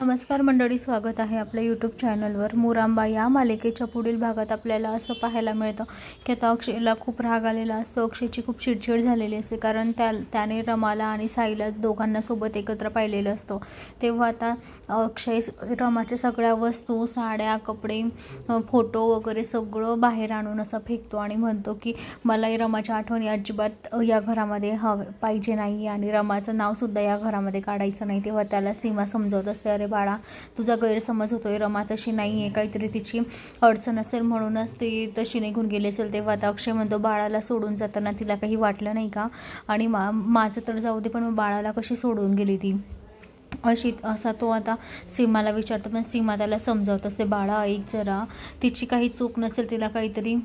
नमस्कार मंडळी, स्वागत आहे आपल्या यूट्यूब चॅनलवर। मुरांबा या मालिकेच्या पुढील भागात आपल्याला असं पाहायला मिळतं की आता अक्षयला खूप राग आलेला असतो। अक्षयची खूप चिडचिड झालेली असते, कारण त्याने रमाला आणि साईला दोघांना सोबत एकत्र पाहिलेलं असतं। तेव्हा आता अक्षय रमाच्या सगळ्या वस्तू, साड्या, कपडे, फोटो वगैरे सगळं बाहेर आणून असं फेकतो आणि म्हणतो की मला रमाच्या आठवणी अजिबात या घरामध्ये पाहिजे नाही आणि रमाचं नावसुद्धा या घरामध्ये काढायचं नाही। तेव्हा त्याला सीमा समजवत असते, अरे बाळा, तुझा गैरसमज होतोय, रमा तशी नाही आहे, काहीतरी तिची अडचण असेल म्हणूनच ती तशी निघून गेली असेल। तेव्हा आता अक्षय म्हणतो, बाळाला सोडून जाताना तिला काही वाटलं नाही का? आणि माझं तर जाऊ दे, पण बाळाला कशी सोडून गेली ती असा तो आता सीमाला विचारतो। पण सीमा त्याला समजावत असते, बाळा ऐक जरा, तिची काही चूक नसेल, तिला काहीतरी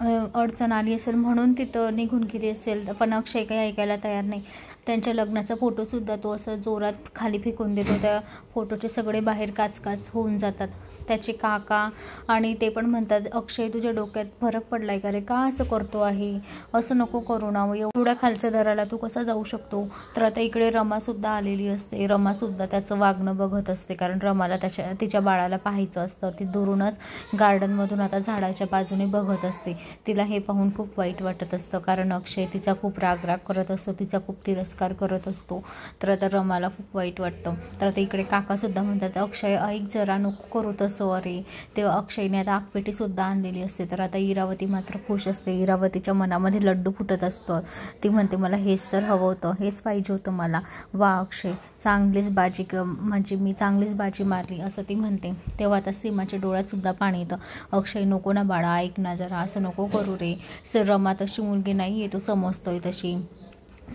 अडचण आली असेल म्हणून तिथं निघून गेली असेल। पण अक्षय काही ऐकायला तयार नाही। त्यांच्या लग्नाचा फोटोसुद्धा तो असं जोरात खाली फेकून देतो। त्या फोटोचे सगळे बाहेर काच होऊन जातात। त्याचे काका आणि ते पण म्हणतात, अक्षय तुझ्या डोक्यात फरक पडलाय का रे? का असं करतो आहे? असं नको करू ना, एवढ्या खालच्या दराला तू कसा जाऊ शकतो? तर आता इकडे रमासुद्धा आलेली असते। रमासुद्धा त्याचं वागणं बघत असते, कारण रमाला तिच्या बाळाला पाहायचं असतं। ती दुरूनच गार्डनमधून आता झाडाच्या बाजूने बघत असते। तिला हे पाहून खूप वाईट वाटत असतं, कारण अक्षय तिचा खूप राग करत असतो, तिचा खूप तिरस्कार करत असतो। तर आता रमाला खूप वाईट वाटतं। तर आता इकडे काकासुद्धा म्हणतात, अक्षय ऐक जरा, नको करू तसं। अरे तेव्हा अक्षयने आता आगपेटीसुद्धा आणलेली असते। तर आता इरावती मात्र खुश असते। इरावतीच्या मनामध्ये लड्डू फुटत असतं। ती म्हणते, मला हेच तर हवं होतं, हेच पाहिजे होतं मला। वा अक्षय, चांगलीच बाजी, म्हणजे मी चांगलीच बाजी मारली असं ती म्हणते। तेव्हा आता सीमाच्या डोळ्यातसुद्धा पाणी येतं। अक्षय नको ना बाळा, ऐक ना जरा, असं नको करू रे। रमा तशी मुलगी नाही आहे, तू समजतोय तशी,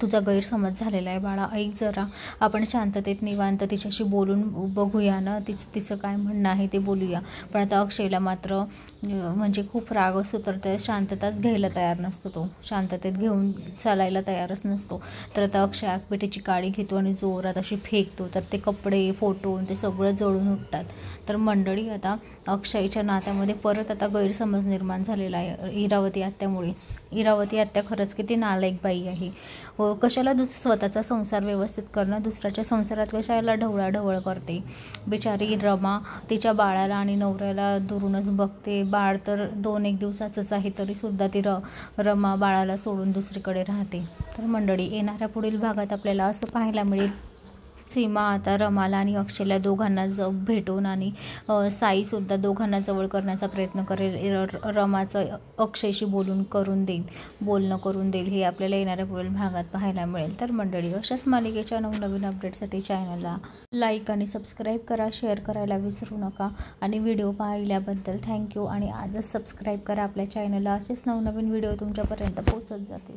तुझा गैरसमज झालेला आहे बाळा, ऐक जरा, आपण शांततेत निवांत तिच्याशी बोलून बघूया ना, तिचं काय म्हणणं आहे ते बोलूया। पण आता अक्षयला मात्र म्हणजे खूप राग असतो, तर ते शांतताच घ्यायला तयार नसतो, तो शांततेत घेऊन चालायला तयारच नसतो। तर आता अक्षय आगपेटीची काडी घेतो आणि जोरात अशी फेकतो, तर ते कपडे, फोटो ते सगळं जळून उठतात। तर मंडळी, आता अक्षयच्या नात्यामध्ये परत आता गैरसमज निर्माण झालेला आहे इरावती आत्यामुळे। इरावती आत्या खरंच किती नालायक बाई आहे। कशाला स्वतःचा संसार व्यवस्थित करणं, दुसऱ्याच्या संसारात कशाला ढवळाढवळ करते। बिचारी रमा तिच्या बाळाला आणि नवऱ्याला दुरूनच बघते। बाळ तर 2-1 दिवसाचंच आहे, तरीसुद्धा ती रमा बाळाला सोडून दुसरीकडे राहते। तर मंडळी, येणाऱ्या पुढील भागात आपल्याला असं पाहायला मिळेल, सीमा आता रमाला आणि अक्षयला दोघांना भेटून आणि साईसुद्धा दोघांना जवळ करण्याचा प्रयत्न करेल। रमाचं अक्षयशी बोलणं करून देईल, हे आपल्याला येणाऱ्या पुढील भागात पाहायला मिळेल। तर मंडळी, अशाच मालिकेच्या नवनवीन अपडेटसाठी चॅनलला लाईक आणि सबस्क्राईब करा, शेअर करायला विसरू नका। आणि व्हिडिओ पाहिल्याबद्दल थँक्यू। आणि आजच सबस्क्राईब करा आपल्या चॅनलला, असेच नवनवीन व्हिडिओ तुमच्यापर्यंत पोहोचत जातील।